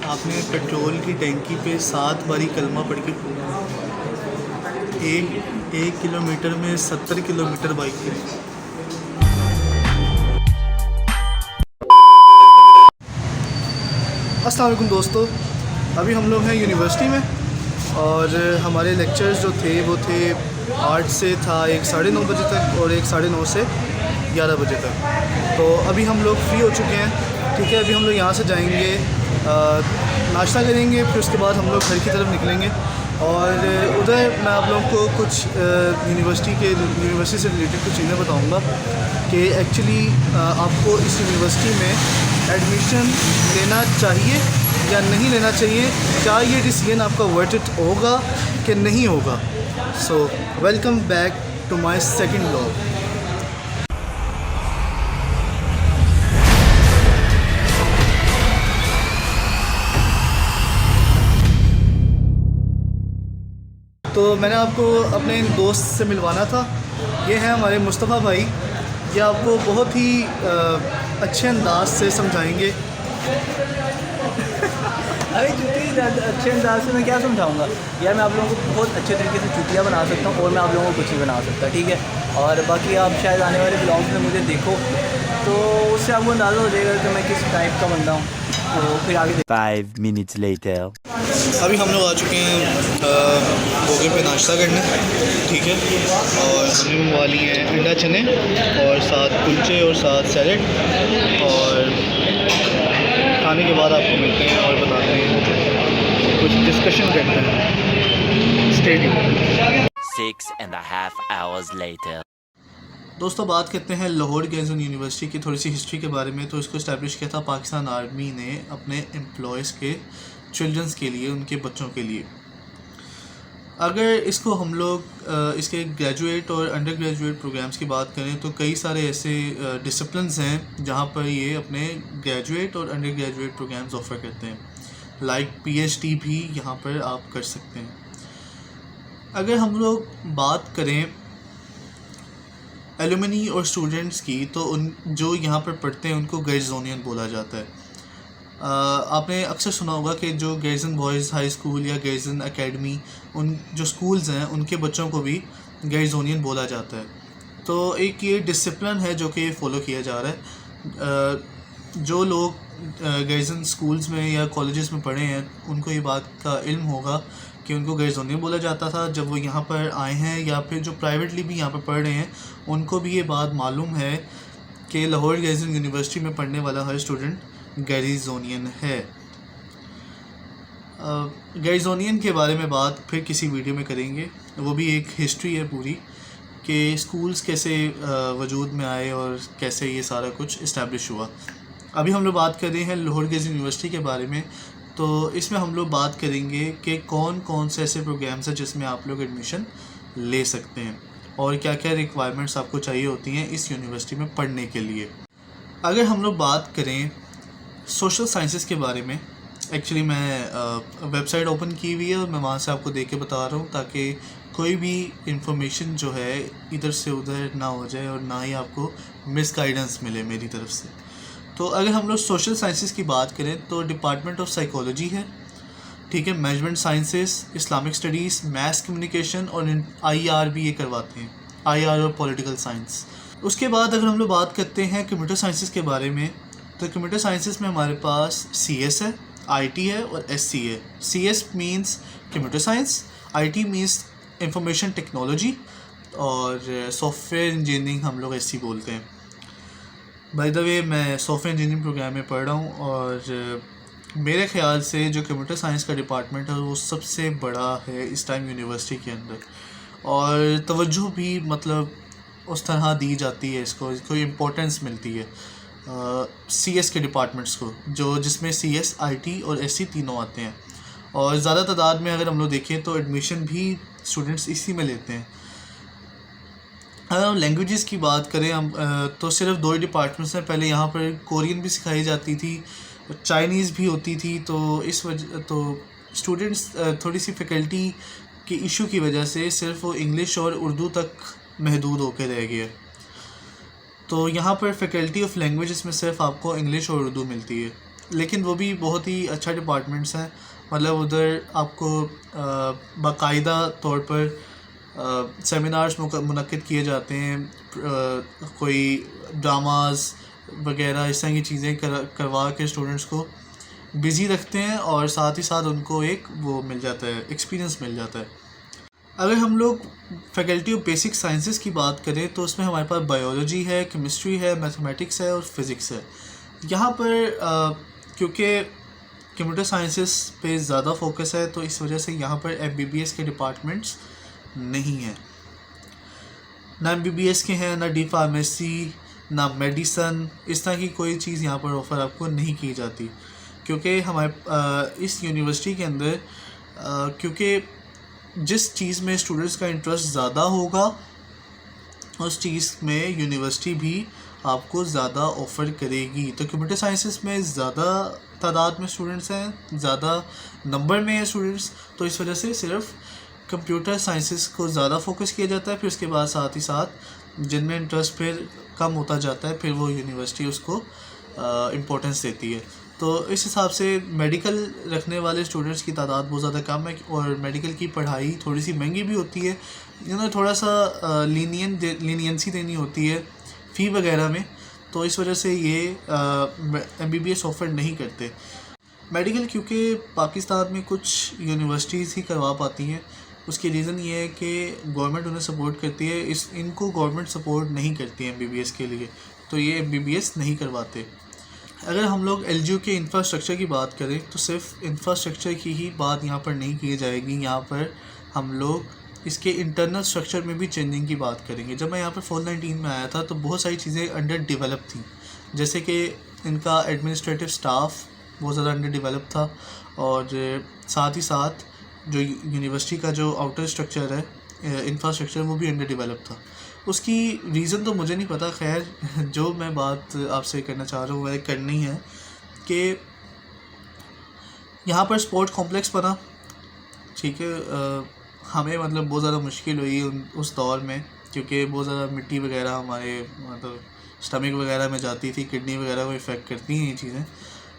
आपने पेट्रोल की टैंकी पे 7 बारी कलमा पढ़ के एक किलोमीटर में 70 किलोमीटर बाइक पे। अस्सलाम वालेकुम दोस्तों, अभी हम लोग हैं यूनिवर्सिटी में और हमारे लेक्चर्स जो थे वो थे 8 से था एक 9:30 बजे तक और एक 9:30 से 11 बजे तक। तो अभी हम लोग फ्री हो चुके हैं, ठीक है। अभी हम लोग यहाँ से जाएंगे, नाश्ता करेंगे, फिर उसके बाद हम लोग घर की तरफ निकलेंगे और उधर मैं आप लोगों को कुछ यूनिवर्सिटी से रिलेटेड कुछ चीज़ें बताऊँगा कि एक्चुअली आपको इस यूनिवर्सिटी में एडमिशन लेना चाहिए या नहीं लेना चाहिए, क्या ये डिसीजन आपका वर्थ इट होगा कि नहीं होगा। So welcome back to my second vlog. तो मैंने आपको अपने इन दोस्त से मिलवाना था। ये हैं हमारे मुस्तफ़ा भाई, ये आपको बहुत ही अच्छे अंदाज से समझाएंगे। अरे छुट्टी अच्छे अंदाज से मैं क्या समझाऊंगा यार, मैं आप लोगों को बहुत अच्छे तरीके से छुट्टियाँ बना सकता हूँ और मैं आप लोगों को कुछ नहीं बना सकता, ठीक है। और बाकी आप शायद आने वाले ब्लॉग्स में मुझे देखो तो उससे आपको अंदाज़ा हो जाएगा कि मैं किस टाइप का बंदा हूँ। तो फिर आगे 5 minutes later. अभी हम लोग आ चुके हैं बोगे पे नाश्ता करने, ठीक है। और हमने मंगवा लिए हैं अंडा चने और साथ कुलचे और साथ सैलेड। और खाने के बाद आपको मिलते हैं और बताते हैं, कुछ डिस्कशन करते हैं। Stay tuned. 6.5 hours later. दोस्तों, बात करते हैं लाहौर गर्ल्स यूनिवर्सिटी की थोड़ी सी हिस्ट्री के बारे में। तो इसको इस्टेब्लिश किया था पाकिस्तान आर्मी ने अपने एम्प्लॉयज़ के चिल्ड्रंस के लिए, उनके बच्चों के लिए। अगर इसको हम लोग इसके ग्रेजुएट और अंडर ग्रेजुएट प्रोग्राम्स की बात करें तो कई सारे ऐसे डिसिप्लिन्स हैं जहाँ पर ये अपने ग्रेजुएट और अंडर ग्रेजुएट प्रोग्राम्स ऑफ़र करते हैं। लाइक PhD भी यहाँ पर आप कर सकते हैं। अगर हम लोग बात करें एलुमनी और स्टूडेंट्स की, तो उन जो यहाँ पर पढ़ते हैं उनको गर्ल्स-ओनियन बोला जाता है। आपने अक्सर सुना होगा कि जो गर्ल्स बॉयज़ हाई स्कूल या गर्ल्स एकेडमी, उन जो स्कूल्स हैं उनके बच्चों को भी गर्ल्स-ओनियन बोला जाता है। तो एक ये डिसिप्लिन है जो कि फॉलो किया जा रहा है। जो लोग गर्ल्स स्कूल्स में या कॉलेजेस में पढ़े हैं उनको ये बात का इल्म होगा कि उनको गर्ल्स-ओनियन बोला जाता था जब वो यहाँ पर आए हैं, या फिर जो प्राइवेटली भी यहाँ पर पढ़ रहे हैं उनको भी ये बात मालूम है कि लाहौर गर्ल्स यूनिवर्सिटी में पढ़ने वाला हर स्टूडेंट गर्ल्स-ओनियन है। गर्ल्स-ओनियन के बारे में बात फिर किसी वीडियो में करेंगे, वो भी एक हिस्ट्री है पूरी कि स्कूल्स कैसे वजूद में आए और कैसे ये सारा कुछ इस्टेब्लिश हुआ। अभी हम लोग बात कर रहे हैं लाहौर गर्ल्स यूनिवर्सिटी के बारे में। तो इसमें हम लोग बात करेंगे कि कौन कौन से ऐसे प्रोग्राम्स हैं जिसमें आप लोग एडमिशन ले सकते हैं और क्या क्या रिक्वायरमेंट्स आपको चाहिए होती हैं इस यूनिवर्सिटी में पढ़ने के लिए। अगर हम लोग बात करें सोशल साइंसेस के बारे में, एक्चुअली मैं वेबसाइट ओपन की हुई है और मैं वहाँ से आपको देख के बता रहा हूँ ताकि कोई भी इंफॉर्मेशन जो है इधर से उधर ना हो जाए और ना ही आपको मिस गाइडेंस मिले मेरी तरफ से। तो अगर हम लोग सोशल साइंसेस की बात करें तो डिपार्टमेंट ऑफ साइकोलॉजी है, ठीक है। Management sciences, Islamic studies, mess communication और IR भी ये करवाते हैं, IR और पॉलिटिकल साइंस। उसके बाद अगर हम लोग बात करते हैं कंप्यूटर साइंसेस के बारे में, तो कंप्यूटर साइंसेस में हमारे पास CS है, IT है और SC है। CS means computer science, IT means information technology और सॉफ्टवेयर इंजीनियरिंग हम लोग SC बोलते हैं। बाय द वे, मैं सॉफ्टवेयर इंजीनियरिंग प्रोग्राम में पढ़ रहा हूँ और मेरे ख़्याल से जो कंप्यूटर साइंस का डिपार्टमेंट है वो सबसे बड़ा है इस टाइम यूनिवर्सिटी के अंदर, और तवज्जो भी मतलब उस तरह दी जाती है, इसको इम्पोर्टेंस मिलती है CS के डिपार्टमेंट्स को, जिसमें CS, IT और SC तीनों आते हैं। और ज़्यादा तादाद में अगर हम लोग देखें तो एडमिशन भी स्टूडेंट्स इसी में लेते हैं। अगर हम लैंग्वेजेस की बात करें हम तो सिर्फ 2 ही डिपार्टमेंट्स हैं। पहले यहाँ पर कोरियन भी सिखाई जाती थी, चाइनीज़ भी होती थी। तो इस वजह तो स्टूडेंट्स थोड़ी सी फैकल्टी की इशू की वजह से सिर्फ वो इंग्लिश और उर्दू तक महदूद होकर रह गए। तो यहाँ पर फैकल्टी ऑफ लैंग्वेजेस में सिर्फ आपको इंग्लिश और उर्दू मिलती है। लेकिन वो भी बहुत ही अच्छा डिपार्टमेंट्स हैं। मतलब उधर आपको बाकायदा तौर पर सेमिनार्स मुनक्किद किए जाते हैं, कोई ड्रामाज वगैरह इस तरह की चीज़ें करवा के स्टूडेंट्स को बिज़ी रखते हैं और साथ ही साथ उनको एक वो मिल जाता है, एक्सपीरियंस मिल जाता है। अगर हम लोग फैकल्टी ऑफ बेसिक साइंसेस की बात करें तो उसमें हमारे पास बायोलॉजी है, केमिस्ट्री है, मैथमेटिक्स है और फिज़िक्स है। यहाँ पर क्योंकि कंप्यूटर साइंसेस पे ज़्यादा फोकस है तो इस वजह से यहाँ पर MBBS के डिपार्टमेंट्स नहीं हैं। ना MBBS के हैं, ना डी फार्मेसी, ना मेडिसन, इस तरह की कोई चीज़ यहाँ पर ऑफ़र आपको नहीं की जाती। क्योंकि हमारे इस यूनिवर्सिटी के अंदर क्योंकि जिस चीज़ में स्टूडेंट्स का इंटरेस्ट ज़्यादा होगा उस चीज़ में यूनिवर्सिटी भी आपको ज़्यादा ऑफ़र करेगी। तो कंप्यूटर साइंसेस में ज़्यादा तादाद में स्टूडेंट्स हैं, ज़्यादा नंबर में है स्टूडेंट्स, तो इस वजह से सिर्फ कंप्यूटर साइंसेस को ज़्यादा फोकस किया जाता है। फिर उसके बाद साथ ही साथ जिनमें इंटरेस्ट फिर कम होता जाता है, फिर वो यूनिवर्सिटी उसको इम्पोर्टेंस देती है। तो इस हिसाब से मेडिकल रखने वाले स्टूडेंट्स की तादाद बहुत ज़्यादा कम है और मेडिकल की पढ़ाई थोड़ी सी महंगी भी होती है। थोड़ा सा लीनियंसी देनी होती है फ़ी वगैरह में, तो इस वजह से ये MBBS ऑफ़र नहीं करते। मेडिकल क्योंकि पाकिस्तान में कुछ यूनिवर्सिटीज़ ही करवा पाती हैं, उसकी रीज़न ये है कि गवर्नमेंट उन्हें सपोर्ट करती है, इनको गवर्नमेंट सपोर्ट नहीं करती है MBBS के लिए, तो ये MBBS नहीं करवाते। अगर हम लोग LGU के इंफ्रास्ट्रक्चर की बात करें तो सिर्फ इंफ्रास्ट्रक्चर की ही बात यहाँ पर नहीं की जाएगी, यहाँ पर हम लोग इसके इंटरनल स्ट्रक्चर में भी चेंजिंग की बात करेंगे। जब मैं यहाँ पर 419 में आया था तो बहुत सारी चीज़ें अंडर डेवलप थी, जैसे कि इनका एडमिनिस्ट्रेटिव स्टाफ बहुत ज़्यादा अंडर डेवलप था और साथ ही साथ जो यूनिवर्सिटी का जो आउटर स्ट्रक्चर है, इंफ्रास्ट्रक्चर, वो भी अंडर डेवलप था। उसकी रीज़न तो मुझे नहीं पता, खैर जो मैं बात आपसे करना चाह रहा हूँ वह करनी है कि यहाँ पर स्पोर्ट कॉम्प्लेक्स बना, ठीक है। हमें मतलब बहुत ज़्यादा मुश्किल हुई उस दौर में, क्योंकि बहुत ज़्यादा मिट्टी वगैरह हमारे मतलब स्टमक वगैरह में जाती थी, किडनी वगैरह को इफ़ेक्ट करती हैं ये चीज़ें।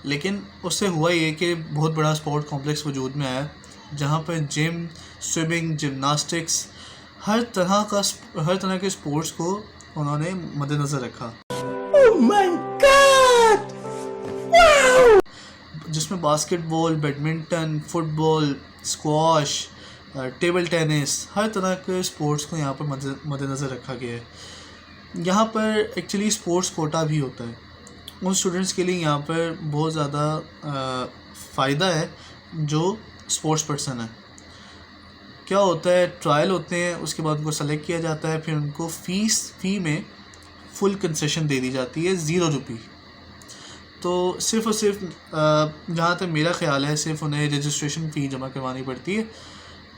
लेकिन उससे हुआ ये कि बहुत बड़ा स्पोर्ट कॉम्प्लेक्स वजूद में आया, जहाँ पर जिम, स्विमिंग, जिमनास्टिक्स, हर तरह के स्पोर्ट्स को उन्होंने मद्देनज़र रखा। Oh my God! Wow! जिसमें basketball, badminton, football, squash, table tennis, हर तरह के स्पोर्ट्स को यहाँ पर मद्देनज़र रखा गया है। यहाँ पर एक्चुअली स्पोर्ट्स कोटा भी होता है उन स्टूडेंट्स के लिए। यहाँ पर बहुत ज़्यादा फ़ायदा है जो स्पोर्ट्स पर्सन है। क्या होता है, ट्रायल होते हैं, उसके बाद उनको सेलेक्ट किया जाता है, फिर उनको फ़ी में फुल कंसेशन दे दी जाती है, 0 रुपये। तो सिर्फ़ और सिर्फ जहाँ तक मेरा ख़्याल है सिर्फ उन्हें रजिस्ट्रेशन फ़ी जमा करवानी पड़ती है,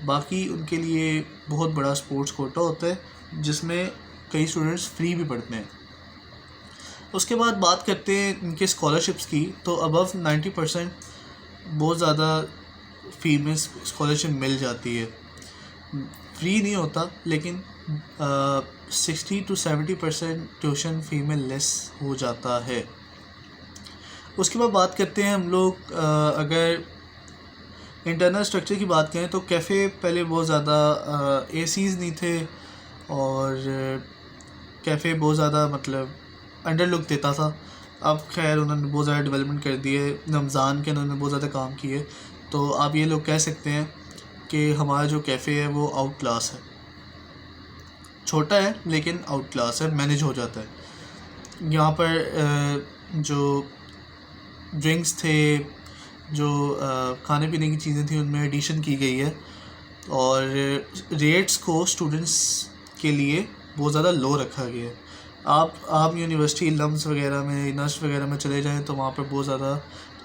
बाकी उनके लिए बहुत बड़ा स्पोर्ट्स कोटा होता है जिसमें कई स्टूडेंट्स फ्री भी पढ़ते हैं। उसके बाद बात करते हैं इनके स्कॉलरशिप्स की, तो अबव 90% बहुत ज़्यादा फ़ी में स्कॉलरशिप मिल जाती है। फ्री नहीं होता, लेकिन 60 to 70% ट्यूशन फ़ी में लेस हो जाता है। उसके बाद बात करते हैं हम लोग अगर इंटरनल स्ट्रक्चर की बात करें तो कैफ़े पहले बहुत ज़्यादा ACs नहीं थे और कैफ़े बहुत ज़्यादा मतलब अंडर लुक देता था। अब खैर उन्होंने बहुत ज़्यादा डेवलपमेंट कर दी है, रमज़ान के उन्होंने बहुत ज़्यादा काम किए, तो आप ये लोग कह सकते हैं कि हमारा जो कैफ़े है वो आउट क्लास है। छोटा है लेकिन आउट क्लास है, मैनेज हो जाता है। यहाँ पर जो ड्रिंक्स थे, जो खाने पीने की चीज़ें थी, उनमें एडिशन की गई है और रेट्स को स्टूडेंट्स के लिए बहुत ज़्यादा लो रखा गया है। आप यूनिवर्सिटी लम्स वगैरह में, नर्स वगैरह में चले जाएं तो वहाँ पर बहुत ज़्यादा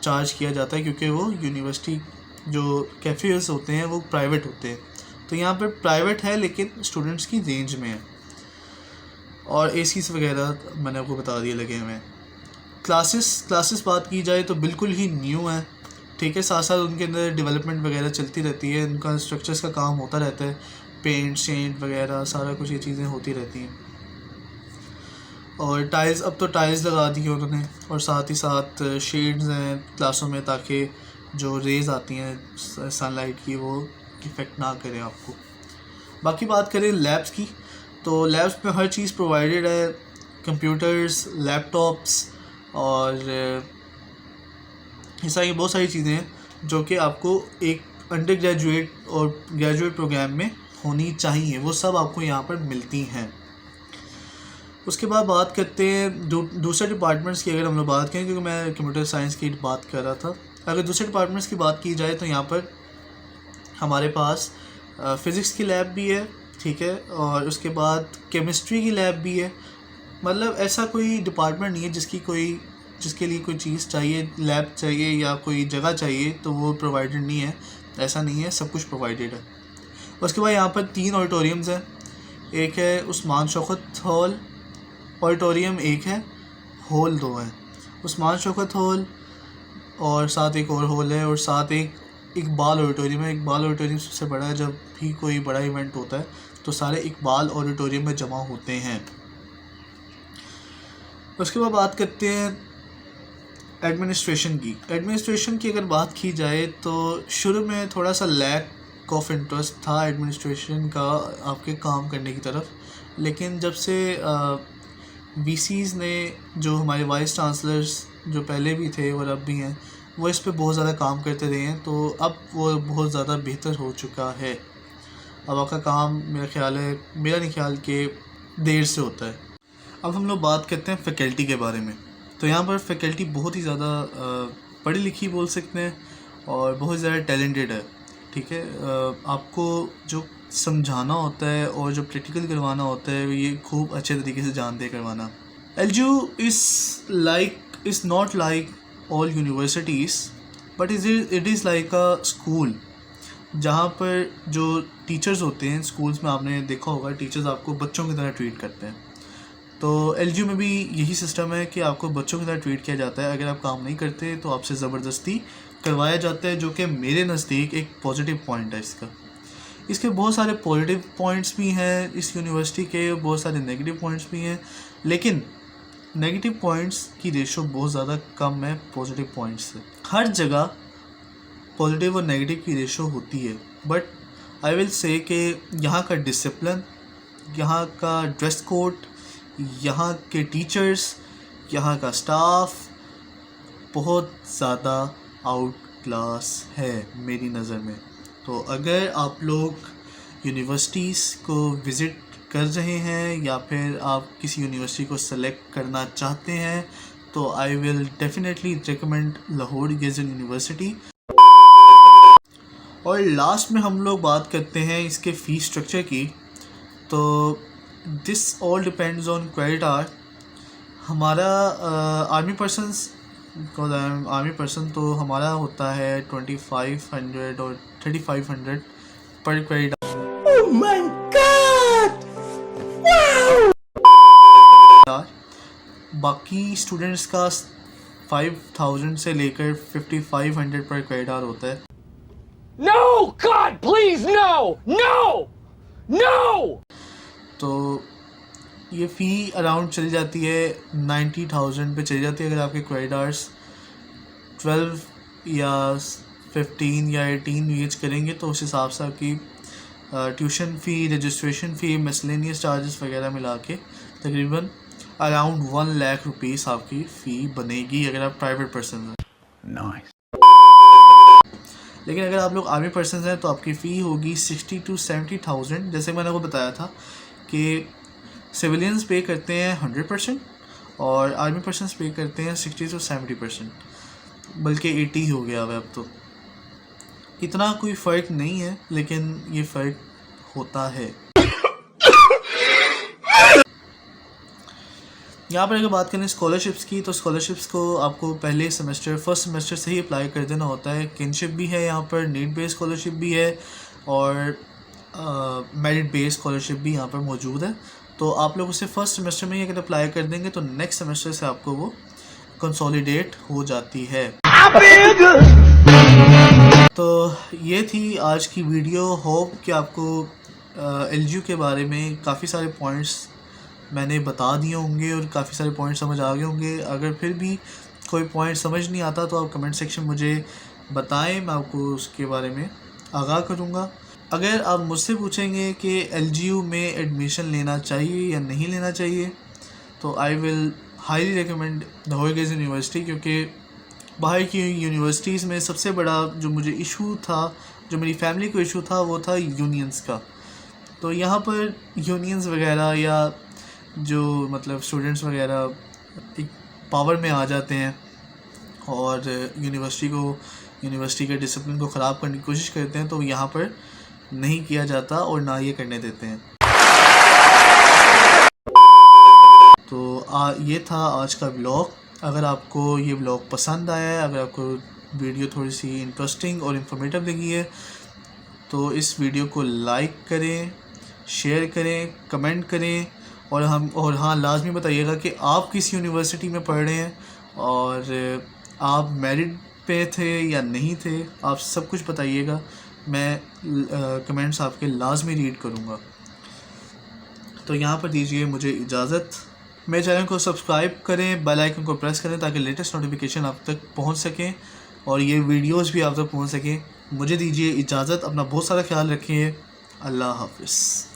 चार्ज किया जाता है, क्योंकि वो यूनिवर्सिटी जो कैफ़ेज़ होते हैं वो प्राइवेट होते हैं। तो यहाँ पर प्राइवेट है लेकिन स्टूडेंट्स की रेंज में है, और ACs वगैरह मैंने आपको बता दिए लगे हुए हैं। क्लासेस बात की जाए तो बिल्कुल ही न्यू है, ठीक है। साथ साथ उनके अंदर डेवलपमेंट वगैरह चलती रहती है, उनका स्ट्रक्चर्स का काम होता रहता है, पेंट शेंट वगैरह सारा कुछ ये चीज़ें होती रहती हैं। और टाइल्स, अब तो टाइल्स लगा दी है उन्होंने, और साथ ही साथ शेड्स हैं क्लासों में ताकि जो रेज़ आती हैं सनलाइट की वो इफ़ेक्ट ना करें आपको। बाकी बात करें लैब्स की, तो लैब्स में हर चीज़ प्रोवाइडेड है, कंप्यूटर्स, लैपटॉप्स और ये सारी बहुत सारी चीज़ें हैं जो कि आपको एक अंडर ग्रेजुएट और ग्रेजुएट प्रोग्राम में होनी चाहिए, वो सब आपको यहाँ पर मिलती हैं। उसके बाद बात करते हैं दूसरे डिपार्टमेंट्स की। अगर हम लोग बात करें, क्योंकि मैं कंप्यूटर साइंस की बात कर रहा था, अगर दूसरे डिपार्टमेंट्स की बात की जाए तो यहाँ पर हमारे पास फ़िज़िक्स की लैब भी है, ठीक है, और उसके बाद केमिस्ट्री की लैब भी है। मतलब ऐसा कोई डिपार्टमेंट नहीं है जिसके लिए कोई चीज़ चाहिए, लैब चाहिए या कोई जगह चाहिए तो वो प्रोवाइडेड नहीं है, ऐसा नहीं है, सब कुछ प्रोवाइडेड है। उसके बाद यहाँ पर 3 ऑडिटोरियम्स हैं। एक है उस्मान शौकत हॉल ऑडिटोरियम, एक है हॉल 2 है, उस्मान शौकत हॉल और साथ एक और हॉल है, और साथ एक इकबाल ऑडिटोरियम है। इकबाल ऑडिटोरियम सबसे बड़ा है, जब भी कोई बड़ा इवेंट होता है तो सारे इकबाल ऑडिटोरियम में जमा होते हैं। उसके बाद बात करते हैं एडमिनिस्ट्रेशन की अगर बात की जाए तो शुरू में थोड़ा सा लैक ऑफ इंटरेस्ट था एडमिनिस्ट्रेशन का आपके काम करने की तरफ, लेकिन जब से वीसीज़ ने, जो हमारे वाइस चांसलर्स जो पहले भी थे और अब भी हैं, वो इस पे बहुत ज़्यादा काम करते रहे हैं, तो अब वो बहुत ज़्यादा बेहतर हो चुका है। अब आपका काम मेरा नहीं ख्याल कि देर से होता है। अब हम लोग बात करते हैं फ़ैकल्टी के बारे में। तो यहाँ पर फ़ैकल्टी बहुत ही ज़्यादा पढ़ी लिखी बोल सकते हैं और बहुत ज़्यादा टैलेंटेड है, ठीक है। आपको जो समझाना होता है और जो प्रैक्टिकल करवाना होता है ये खूब अच्छे तरीके से जानते हैं करवाना। LGU is not like all universities, but it is like a school, जहाँ पर जो टीचर्स होते हैं स्कूल्स में, आपने देखा होगा टीचर्स आपको बच्चों की तरह ट्रीट करते हैं, तो LGU में भी यही सिस्टम है कि आपको बच्चों की तरह ट्रीट किया जाता है। अगर आप काम नहीं करते तो आपसे ज़बरदस्ती करवाया जाता है, जो कि मेरे नज़दीक एक पॉजिटिव पॉइंट है इसके बहुत सारे पॉजिटिव पॉइंट्स भी हैं इस यूनिवर्सिटी के, बहुत सारे नेगेटिव पॉइंट्स भी हैं, लेकिन नेगेटिव पॉइंट्स की रेशो बहुत ज़्यादा कम है पॉजिटिव पॉइंट्स से। हर जगह पॉजिटिव और नेगेटिव की रेशो होती है, बट आई विल से कि यहाँ का डिसिप्लिन, यहाँ का ड्रेस कोड, यहाँ के टीचर्स, यहाँ का स्टाफ बहुत ज़्यादा आउट क्लास है मेरी नज़र में। तो अगर आप लोग यूनिवर्सिटीज़ को विज़िट कर रहे हैं या फिर आप किसी यूनिवर्सिटी को सेलेक्ट करना चाहते हैं तो I will definitely recommend Lahore Garrison university. और लास्ट में हम लोग बात करते हैं इसके फ़ीस स्ट्रक्चर की। तो this all depends on credit hour. हमारा आर्मी पर्सन तो हमारा होता है 2500 और 3500 पर क्रेडिट। Oh my God! बाकी स्टूडेंट्स का 5000 से लेकर 5500 पर क्रेडिट आवर होता है। No! God, please, no! No! No! तो ये फ़ी अराउंड चली जाती है 90,000 पे चली जाती है। अगर आपके क्रेडिट आवर्स 12 या 15 या 18 रीच करेंगे तो उस हिसाब से आपकी ट्यूशन फ़ी, रजिस्ट्रेशन फ़ी, मिसलेनियस चार्जेस वगैरह मिला के तकरीबन अराउंड 1 लाख रुपीस आपकी फ़ी बनेगी अगर आप प्राइवेट पर्सन हैं। Nice. लेकिन अगर आप लोग आर्मी पर्सन हैं तो आपकी फ़ी होगी 60 to 70,000। जैसे मैंने वो बताया था कि सिविलियंस पे करते हैं 100% और आर्मी पर्सन्स पे करते हैं 60 to 70%, बल्कि 80 हो गया हुआ अब तो। इतना कोई फ़र्क नहीं है, लेकिन ये फ़र्क होता है। यहाँ पर अगर बात करें स्कॉलरशिप्स की, तो स्कॉलरशिप्स को आपको पहले फर्स्ट सेमेस्टर से ही अप्लाई कर देना होता है। किनशिप भी है यहाँ पर, नीड बेस्ड स्कॉलरशिप भी है और मेरिट बेस्ड स्कॉलरशिप भी यहाँ पर मौजूद है। तो आप लोग उसे फर्स्ट सेमेस्टर में ही अगर अप्लाई कर देंगे तो नेक्स्ट सेमेस्टर से आपको वो कंसोलिडेट हो जाती है। तो ये थी आज की वीडियो। होप कि आपको LGU के बारे में काफ़ी सारे पॉइंट्स मैंने बता दिए होंगे और काफ़ी सारे पॉइंट समझ आ गए होंगे। अगर फिर भी कोई पॉइंट समझ नहीं आता तो आप कमेंट सेक्शन मुझे बताएं, मैं आपको उसके बारे में आगाह करूँगा। अगर आप मुझसे पूछेंगे कि LGU में एडमिशन लेना चाहिए या नहीं लेना चाहिए, तो I will highly recommend the होयगेज यूनिवर्सिटी, क्योंकि बाहर की यूनिवर्सिटीज़ में सबसे बड़ा जो मुझे इशू था, जो मेरी फैमिली को इशू था, वो था यूनियंस का। तो यहाँ पर यूनियंस वगैरह या जो मतलब स्टूडेंट्स वगैरह एक पावर में आ जाते हैं और यूनिवर्सिटी के डिसिप्लिन को ख़राब करने की कोशिश करते हैं, तो यहाँ पर नहीं किया जाता और ना ये करने देते हैं। तो ये था आज का ब्लॉग। अगर आपको ये ब्लॉग पसंद आया है, अगर आपको वीडियो थोड़ी सी इंटरेस्टिंग और इन्फॉर्मेटिव लगी है, तो इस वीडियो को लाइक करें, शेयर करें, कमेंट करें और हाँ लाजमी बताइएगा कि आप किस यूनिवर्सिटी में पढ़ रहे हैं और आप मेरिट पे थे या नहीं थे। आप सब कुछ बताइएगा, मैं कमेंट्स आपके लाजमी रीड करूँगा। तो यहाँ पर दीजिए मुझे इजाज़त। मेरे चैनल को सब्सक्राइब करें, बेल आइकन को प्रेस करें ताकि लेटेस्ट नोटिफिकेशन आप तक पहुँच सकें और ये वीडियोस भी आप तक पहुँच सकें। मुझे दीजिए इजाज़त, अपना बहुत सारा ख्याल रखिए। अल्लाह हाफ़िज़।